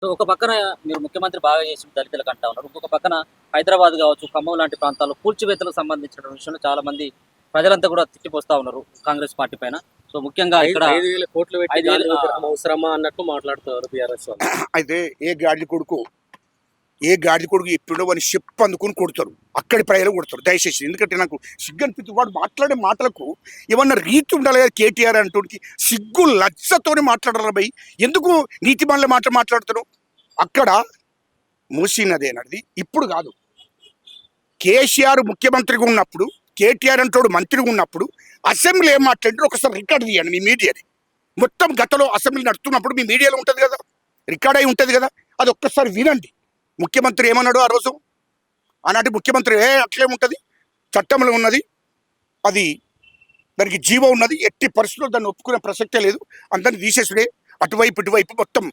So ఒక పక్కన మీరు ముఖ్యమంత్రి బాగా చేసిన దళితులకు అంటా ఉన్నారు. ఇంకొక పక్కన హైదరాబాద్ కావచ్చు, ఖమ్మం లాంటి ప్రాంతాల్లో కూల్చివేతలకు సంబంధించిన విషయంలో చాలా మంది ప్రజలంతా కూడా తిట్టిపోస్తా ఉన్నారు కాంగ్రెస్ పార్టీ పైన. సో ముఖ్యంగా ఇక్కడ 5,000 కోట్లు పెట్టి 5,000 గాలి విగ్రహం అవసరమా అన్నట్టు మాట్లాడుతున్నారు బీఆర్ఎస్ వాళ్ళు. అయితే ఏ గాడి కొడుకు ఎప్పుడో అని చెప్పు అందుకుని కొడతారు, అక్కడి ప్రజలు కొడతారు దయచేసి. ఎందుకంటే నాకు సిగ్గు అనిపిస్తుంది. వాడు మాట్లాడే మాటలకు ఏమన్నా రీతి ఉండాలి కదా. కేటీఆర్ అంటోడికి సిగ్గు లజ్జతోనే మాట్లాడాలి భయ్. ఎందుకు నీతి మనలే మాట్లాడుతారు? అక్కడ మూసీ నది అనేది ఇప్పుడు కాదు, కేసీఆర్ ముఖ్యమంత్రిగా ఉన్నప్పుడు, కేటీఆర్ అంటోడు మంత్రిగా ఉన్నప్పుడు అసెంబ్లీ ఏం మాట్లాడారు ఒకసారి రికార్డు తీయండి మీ మీడియాది. మొత్తం గతంలో అసెంబ్లీ నడుస్తున్నప్పుడు మీ మీడియాలో ఉంటుంది కదా, రికార్డ్ అయి ఉంటుంది కదా, అది ఒక్కసారి వినండి. ముఖ్యమంత్రి ఏమన్నాడు ఆ రోజు? ఆనాటి ముఖ్యమంత్రి అట్లే ఉంటుంది, చట్టంలో ఉన్నది, అది దానికి జీవో ఉన్నది, ఎట్టి పరిస్థితుల్లో దాన్ని ఒప్పుకునే ప్రసక్తే లేదు, అందరిని తీసేసుడే, అటువైపు ఇటువైపు మొత్తం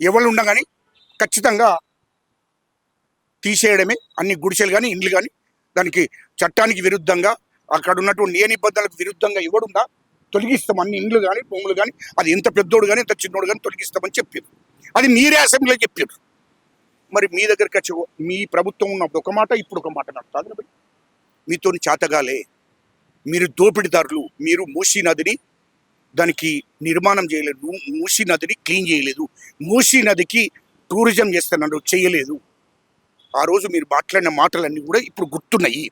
ఎవరు ఉండగాని ఖచ్చితంగా తీసేయడమే. అన్ని గుడిసెలు కానీ ఇండ్లు కానీ దానికి చట్టానికి విరుద్ధంగా, అక్కడ ఉన్నటువంటి ఏ నిబంధనలకు విరుద్ధంగా ఎవడుందా తొలగిస్తాం, అన్ని ఇండ్లు కానీ భూములు కానీ, అది ఎంత పెద్దోడు కానీ ఎంత చిన్నోడు కానీ తొలగిస్తామని చెప్పారు. అది మీరే అసెంబ్లీలో చెప్పారు. మరి మీ దగ్గరికి వచ్చి మీ ప్రభుత్వం ఉన్నప్పుడు ఒక మాట, ఇప్పుడు ఒక మాట నడుతుంది. మీతో చేతగాలే, మీరు దోపిడీదారులు, మీరు మూసీ నదిని దానికి నిర్మాణం చేయలేదు, మూసీ నదిని క్లీన్ చేయలేదు, మూసీ నదికి టూరిజం చేస్తున్నారు చేయలేదు. ఆ రోజు మీరు మాట్లాడిన మాటలన్నీ కూడా ఇప్పుడు గుర్తున్నాయి.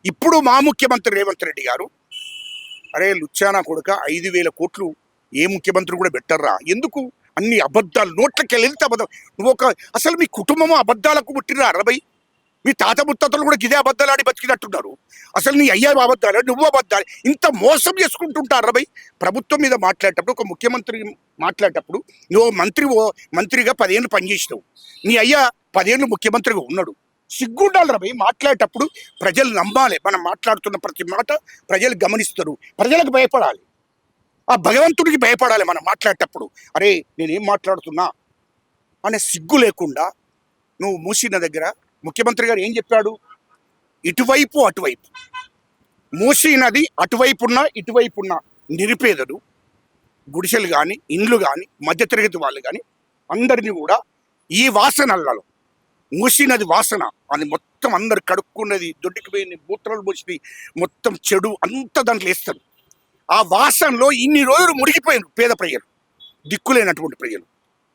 ఇప్పుడు మా ముఖ్యమంత్రి రేవంత్ రెడ్డి గారు, అరే లుచ్చానా కొడుక 5,000 కోట్లు ఏ ముఖ్యమంత్రి కూడా పెట్టర్రా, ఎందుకు అన్ని అబద్ధాలు నోట్లకి వెళ్తే అబద్ధం. నువ్వు అసలు మీ కుటుంబము అబద్ధాలకు పుట్టిరా 60, మీ తాత ముత్తాతలు కూడా గిదే అబద్ధాలు ఆడి బతికినట్టున్నారు. అసలు నీ అయ్యా అబద్ధాలు, నువ్వు అబద్ధాలు, ఇంత మోసం చేసుకుంటుంటా 60. ప్రభుత్వం మీద మాట్లాడేటప్పుడు, ఒక ముఖ్యమంత్రి మాట్లాడేటప్పుడు, నువ్వు మంత్రిగా 10 ఏళ్ళు పనిచేసినావు, నీ అయ్యా 10 ఏళ్ళు ముఖ్యమంత్రిగా ఉన్నాడు. సిగ్గుండాలి 60 మాట్లాడేటప్పుడు. ప్రజలు నమ్మాలి, మనం మాట్లాడుతున్న ప్రతి మాట ప్రజలు గమనిస్తారు, ప్రజలకు భయపడాలి, ఆ భగవంతుడికి భయపడాలి మనం మాట్లాడేటప్పుడు. అరే నేనేం మాట్లాడుతున్నా అనే సిగ్గు లేకుండా నువ్వు మూసిన దగ్గర ముఖ్యమంత్రి గారు ఏం చెప్పాడు? ఇటువైపు అటువైపు మూసీ నది అటువైపున్న ఇటువైపున్న నిరుపేదలు, గుడిసెలు కానీ ఇండ్లు కానీ మధ్యతరగతి వాళ్ళు కానీ అందరినీ కూడా ఈ వాసనలలో, మూసీ నది వాసన అది మొత్తం అందరు కడుక్కున్నది, దొడ్డికి పోయింది, మూత్రాలు పోసింది, మొత్తం చెడు అంతా దాంట్లో వేస్తారు. ఆ వాసనలో ఇన్ని రోజులు మురిగిపోయారు పేద ప్రజలు, దిక్కులేనటువంటి ప్రజలు,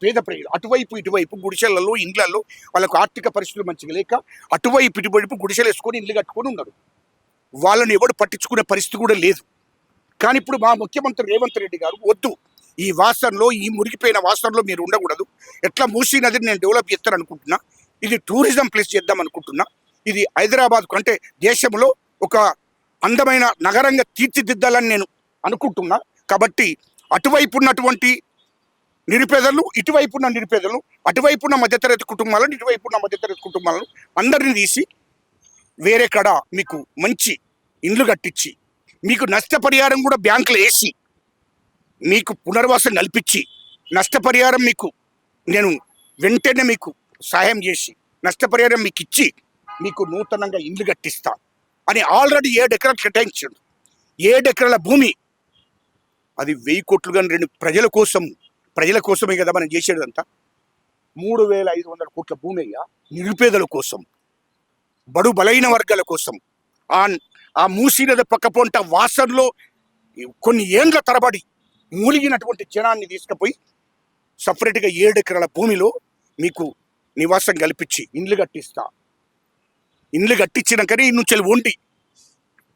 పేద ప్రజలు. అటువైపు ఇటువైపు గుడిసెలలో ఇండ్లలో వాళ్ళకు ఆర్థిక పరిస్థితులు మంచిగా లేక అటువైపు ఇటువైపు గుడిసెలు వేసుకొని ఇల్లు కట్టుకొని ఉన్నారు. వాళ్ళని ఎవడు పట్టించుకునే పరిస్థితి కూడా లేదు. కానీ ఇప్పుడు మా ముఖ్యమంత్రి రేవంత్ రెడ్డి గారు వద్దు, ఈ వాసనలో, ఈ మురిగిపోయిన వాసనలో మీరు ఉండకూడదు, ఎట్లా మూసీ నదిని నేను డెవలప్ చేస్తాను అనుకుంటున్నా, ఇది టూరిజం ప్లేస్ చేద్దాం అనుకుంటున్నా, ఇది హైదరాబాద్ కంటే దేశంలో ఒక అందమైన నగరంగా తీర్చిదిద్దాలని నేను అనుకుంటున్నా. కాబట్టి అటువైపు ఉన్నటువంటి నిరుపేదలు, ఇటువైపు ఉన్న నిరుపేదలు, అటువైపు ఉన్న మధ్యతరగతి కుటుంబాలను, ఇటువైపు ఉన్న మధ్యతరగతి కుటుంబాలను అందరినీ తీసి వేరే కాడ మీకు మంచి ఇండ్లు కట్టించి, మీకు నష్టపరిహారం కూడా బ్యాంకులో వేసి, మీకు పునర్వాసం కల్పించి, నష్టపరిహారం మీకు నేను వెంటనే మీకు సహాయం చేసి, నష్టపరిహారం మీకు ఇచ్చి, మీకు నూతనంగా ఇండ్లు కట్టిస్తా అని ఆల్రెడీ 7 ఎకరాలు కేటాయించాడు. 7 ఎకరాల భూమి, అది 1000 కోట్లు కానీ ప్రజల కోసమే కదా మనం చేసేదంతా. 3,500 కోట్ల భూమి అయ్యా నిరుపేదల కోసం, బడు బలైన వర్గాల కోసం. ఆ మూసీ నది పక్క పొంట వాసనలో కొన్ని ఏండ్ల తరబడి మూలిగినటువంటి జనాన్ని తీసుకుపోయి సపరేట్గా 7 ఎకరాల భూమిలో మీకు నివాసం కల్పించి ఇండ్లు కట్టిస్తా. ఇండ్లు కట్టించినాకనే నుంచి వండి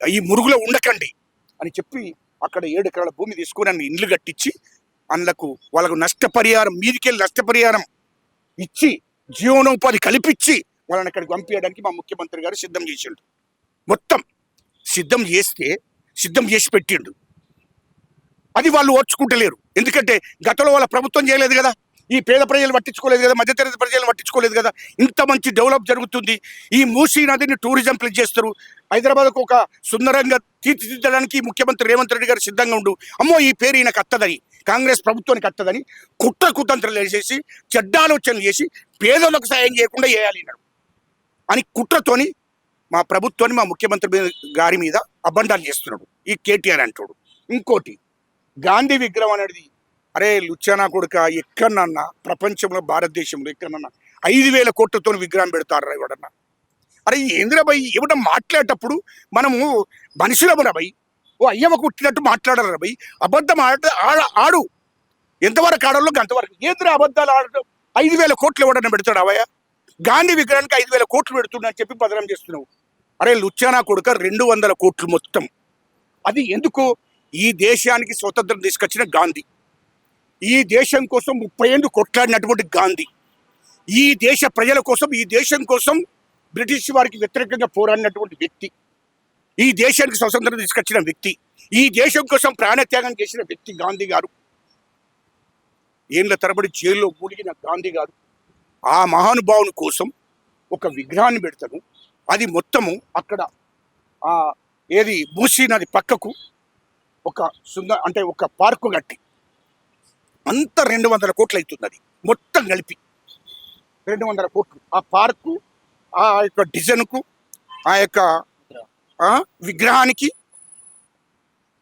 ఈ మురుగులో ఉండకండి అని చెప్పి అక్కడ 7 ఎకరాల భూమి తీసుకొని అన్ని ఇండ్లు కట్టించి, అందులకు వాళ్ళకు నష్టపరిహారం, మీదికెళ్ళి నష్టపరిహారం ఇచ్చి, జీవనోపాధి కల్పించి వాళ్ళని అక్కడికి పంపించడానికి మా ముఖ్యమంత్రి గారు సిద్ధం చేసిండు. మొత్తం సిద్ధం చేసి పెట్టిండు. అది వాళ్ళు ఓర్చుకుంటలేరు. ఎందుకంటే గతంలో వాళ్ళ ప్రభుత్వం చేయలేదు కదా, ఈ పేద ప్రజలు పట్టించుకోలేదు కదా, మధ్యతరగతి ప్రజలు పట్టించుకోలేదు కదా. ఇంత మంచి డెవలప్ జరుగుతుంది, ఈ మూసీ నదిని టూరిజం ప్లేస్ చేస్తారు, హైదరాబాద్కు ఒక సుందరంగా తీర్చిదిద్దడానికి ముఖ్యమంత్రి రేవంత్ రెడ్డి గారు సిద్ధంగా ఉండు. అమ్మో ఈ పేరు ఈయనకు అత్తదని, కాంగ్రెస్ ప్రభుత్వానికి అత్తదని కుట్రకుతంత్రాలు వేసేసి, చెడ్డ ఆలోచనలు చేసి పేదలకు సాయం చేయకుండా వేయాలి అని కుట్రతోని మా ప్రభుత్వాన్ని, మా ముఖ్యమంత్రి గారి మీద అబండాలు చేస్తున్నాడు ఈ కేటీఆర్ అంటాడు. ఇంకోటి, గాంధీ విగ్రహం అనేది అరే లుచ్చానా కొడుక, ఎక్కడన్నా ప్రపంచంలో భారతదేశంలో ఎక్కడన్నా 5,000 కోట్లతో విగ్రహం పెడతారా ఎవడన్నా? అరే ఏంద్రా భయ్, ఎవడ మాట్లాడేటప్పుడు మనము మనుషులమరా భయ్, ఓ అయ్యవ కుట్టినట్టు మాట్లాడారా భయ్. అబద్ధం ఆడు ఎంతవరకు ఆడాలో అంతవరకు. ఏంద్రా అబద్ధాలు ఆడటం? 5,000 కోట్లు ఎవడన్నా పెడతాడు అవయ్య? గాంధీ విగ్రహానికి 5,000 కోట్లు పెడుతున్నా అని చెప్పి బదనం చేస్తున్నావు. అరే లుచ్చానా కొడుక, 200 కోట్లు మొత్తం. అది ఎందుకు? ఈ దేశానికి స్వతంత్రం తీసుకొచ్చిన గాంధీ, ఈ దేశం కోసం 30 ఏళ్ళు కొట్లాడినటువంటి గాంధీ, ఈ దేశ ప్రజల కోసం, ఈ దేశం కోసం బ్రిటిష్ వారికి వ్యతిరేకంగా పోరాడినటువంటి వ్యక్తి, ఈ దేశానికి స్వతంత్రం తీసుకొచ్చిన వ్యక్తి, ఈ దేశం కోసం ప్రాణత్యాగం చేసిన వ్యక్తి గాంధీ గారు. ఏళ్ళ తరబడి జైల్లో మూలిగిన గాంధీ గారు ఆ మహానుభావుని కోసం ఒక విగ్రహాన్ని పెడతాను. అది మొత్తము అక్కడ ఏది మూసీ నది పక్కకు ఒక అంటే ఒక పార్కు కట్టి అంత 200 కోట్లు అవుతుంది. అది మొత్తం కలిపి 200 కోట్లు. ఆ పార్కు, ఆ యొక్క డిజైన్కు, ఆ యొక్క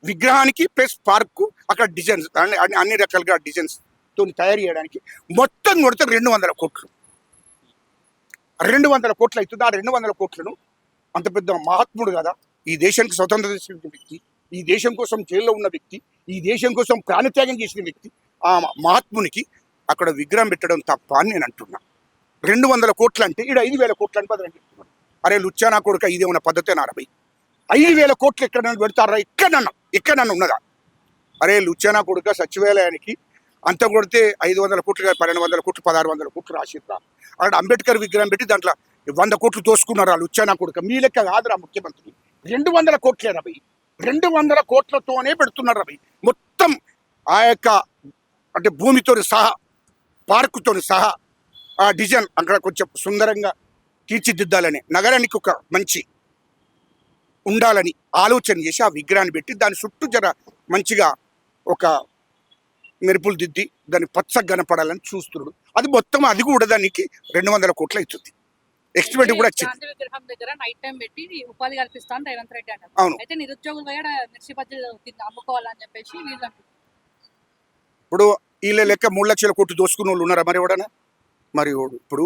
విగ్రహానికి ప్లస్ పార్కు, అక్కడ డిజైన్స్ అన్ని రకాలుగా డిజైన్స్ తో తయారు చేయడానికి మొత్తం కొడితే 200 కోట్లు. 200 కోట్లు అవుతుంది. ఆ 200 కోట్లను అంత పెద్ద మహాత్ముడు కదా, ఈ దేశానికి స్వతంత్రం చేసిన వ్యక్తి, ఈ దేశం కోసం జైల్లో ఉన్న వ్యక్తి, ఈ దేశం కోసం ప్రాణత్యాగం చేసిన వ్యక్తి, ఆ మహాత్మునికి అక్కడ విగ్రహం పెట్టడం తప్ప అని నేను అంటున్నా. 200 కోట్లు అంటే ఇక్కడ 5,000 కోట్లు అని బదులు చెప్తున్నాను. అరే లుచ్చానా కొడుక, ఇదేమన్నా పద్ధతేనా అరవై? 5,000 కోట్లు ఎక్కడన్నా పెడతారా? ఎక్కడన్నా ఉన్నదా? అరే లుచ్చానా కొడుక, సచివాలయానికి అంత కొడితే 500 కోట్లు, 1,200 కోట్లు, 1,600 కోట్లు రాసిర్రా. అక్కడ అంబేద్కర్ విగ్రహం పెట్టి దాంట్లో 100 కోట్లు దోసుకున్నారా లుచ్చానా కొడుక? మీ లెక్క కాదురా ముఖ్యమంత్రి. 200 కోట్లే రవి, 200 కోట్లతోనే పెడుతున్నారు రవి. మొత్తం ఆ యొక్క అంటే భూమితో సహా, పార్కుతో సహా ఆ డిజైన్ అక్కడ కొంచెం సుందరంగా తీర్చిదిద్దాలని, నగరానికి ఒక మంచి ఉండాలని ఆలోచన చేసి ఆ విగ్రహాన్ని పెట్టి దాని చుట్టూ జర మంచిగా ఒక మెరుపులు దిద్ది దాన్ని పచ్చగా కనపడాలని చూస్తున్నాడు. అది మొత్తం అది కూడా దానికి 200 కోట్లు అవుతుంది. ఎస్టిమేట్ కూడా వచ్చింది. గాంధీ విగ్రహం దగ్గర నైట్ టైం పెట్టి ఉపాధి కల్పిస్తాను రేవంత్ రెడ్డి అన్నారు. అవును. అయితే నిరుద్యోగులు కూడా మిర్చి బజ్జీలు అమ్ముకోవాలని చెప్పేసి వీళ్ళు అంటున్నారు. ఇప్పుడు వీళ్ళ లెక్క 3 లక్షల కోట్లు దోసుకున్న వాళ్ళు ఉన్నారా మరి ఎవడన్నా? మరి ఇప్పుడు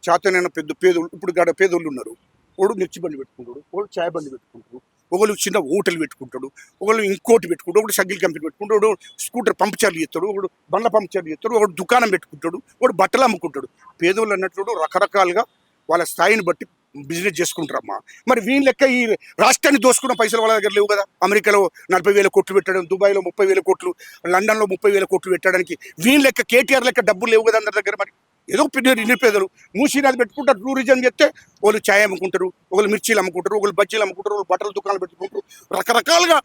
చేతనైన పెద్ద పేదోళ్ళు, ఇప్పుడు గడ పేదోళ్ళు ఉన్నారు. ఒకడు మిర్చి బండి పెట్టుకుంటాడు, ఒకడు చాయ్ బండి పెట్టుకుంటాడు, ఒకళ్ళు చిన్న హోటల్ పెట్టుకుంటాడు, ఒకళ్ళు ఇంకోటి పెట్టుకుంటాడు, ఒకడు సగ్గిల్ కంపెనీ పెట్టుకుంటాడు, ఒకడు స్కూటర్ పంపుచర్లు చేస్తాడు, ఒకడు బండ్ల పంపుచర్లు చేస్తాడు, ఒకడు దుకాణం పెట్టుకుంటాడు, ఒకడు బట్టలు అమ్ముకుంటాడు. పేదోళ్ళు అన్నట్లు రకరకాలుగా వాళ్ళ స్థాయిని బట్టి బిజినెస్ చేసుకుంటారమ్మా. మరి వీళ్ళ లెక్క ఈ రాష్ట్రాన్ని దోసుకున్న పైసలు వాళ్ళ దగ్గర లేవు కదా. అమెరికాలో 40,000 కోట్లు పెట్టడం, దుబాయ్లో 30,000 కోట్లు, లండన్లో 30,000 కోట్లు పెట్టడానికి వీళ్ళ లెక్క కేటీఆర్ లెక్క డబ్బులు లేవు కదా అందరి దగ్గర. మరి ఏదో నిరుపేదలు మూసీ నది పెట్టుకుంటారు, టూరిజం చెప్తే వాళ్ళు ఛాయ్ అమ్ముకుంటారు, ఒకళ్ళు మిర్చీలు అమ్ముకుంటారు, ఒకళ్ళు బజ్జీలు అమ్ముకుంటారు, ఒకళ్ళు బట్టల దుకాణాలు పెట్టుకుంటారు. రకరకాలుగా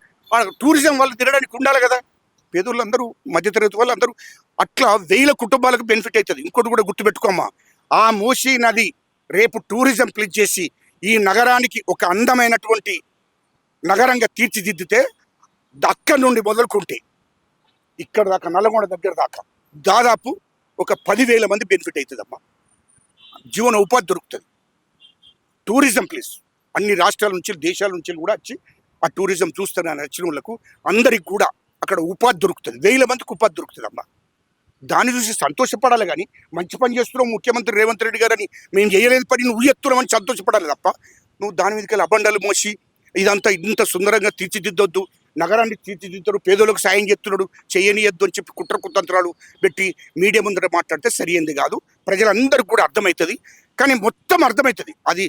టూరిజం వాళ్ళు తినడానికి ఉండాలి కదా. పేదోళ్ళందరూ, మధ్యతరగతి వాళ్ళు అందరూ అట్లా 1000 కుటుంబాలకు బెనిఫిట్ అవుతుంది. ఇంకోటి కూడా గుర్తుపెట్టుకోమ్మా, ఆ మూసీ నది రేపు టూరిజం ప్లీజ్ చేసి ఈ నగరానికి ఒక అందమైనటువంటి నగరంగా తీర్చిదిద్దితే అక్కడి నుండి మొదలుకుంటే ఇక్కడ దాకా నల్గొండ దగ్గర దాకా దాదాపు ఒక 10,000 మంది బెనిఫిట్ అవుతుందమ్మా. జీవన ఉపాధి దొరుకుతుంది. టూరిజం ప్లీజ్ అన్ని రాష్ట్రాల నుంచి, దేశాల నుంచి కూడా వచ్చి ఆ టూరిజం చూస్తానని వచ్చిన వాళ్ళకు అందరికి కూడా అక్కడ ఉపాధి దొరుకుతుంది. 1000 మందికి ఉపాధి దొరుకుతుందమ్మా. దాన్ని చూసి సంతోషపడాలి కానీ మంచి పని చేస్తున్నావు ముఖ్యమంత్రి రేవంత్ రెడ్డి గారని, మేము చేయలేని పని నువ్వు ఎత్తున్నామని సంతోషపడాలి తప్ప నువ్వు దాని మీదకి అబండాలు మోసి ఇదంతా ఇంత సుందరంగా తీర్చిదిద్దొద్దు, నగరాన్ని తీర్చిదిద్దుతాడు, పేదలకు సాయం చేస్తున్నాడు, చేయనియద్దు అని చెప్పి కుట్ర కుతంత్రాలు పెట్టి మీడియా ముందర మాట్లాడితే సరైనది కాదు. ప్రజలందరికీ కూడా అర్థమవుతుంది. కానీ మొత్తం అర్థమవుతుంది అది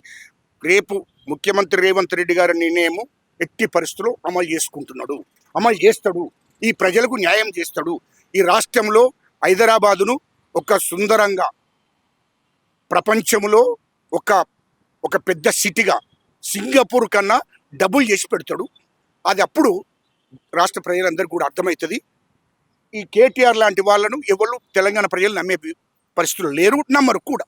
రేపు ముఖ్యమంత్రి రేవంత్ రెడ్డి గారి నిర్ణయము ఎట్టి పరిస్థితుల్లో అమలు చేస్తాడు. ఈ ప్రజలకు న్యాయం చేస్తాడు. ఈ రాష్ట్రంలో హైదరాబాదును ఒక సుందరంగా ప్రపంచంలో ఒక పెద్ద సిటీగా సింగపూర్ కన్నా డబుల్ చేసి పెడతాడు. అది అప్పుడు రాష్ట్ర ప్రజలందరికీ కూడా అర్థమవుతుంది. ఈ కేటీఆర్ లాంటి వాళ్ళను ఎవరు తెలంగాణ ప్రజలు నమ్మే పరిస్థితులు లేరు, నమ్మరు కూడా.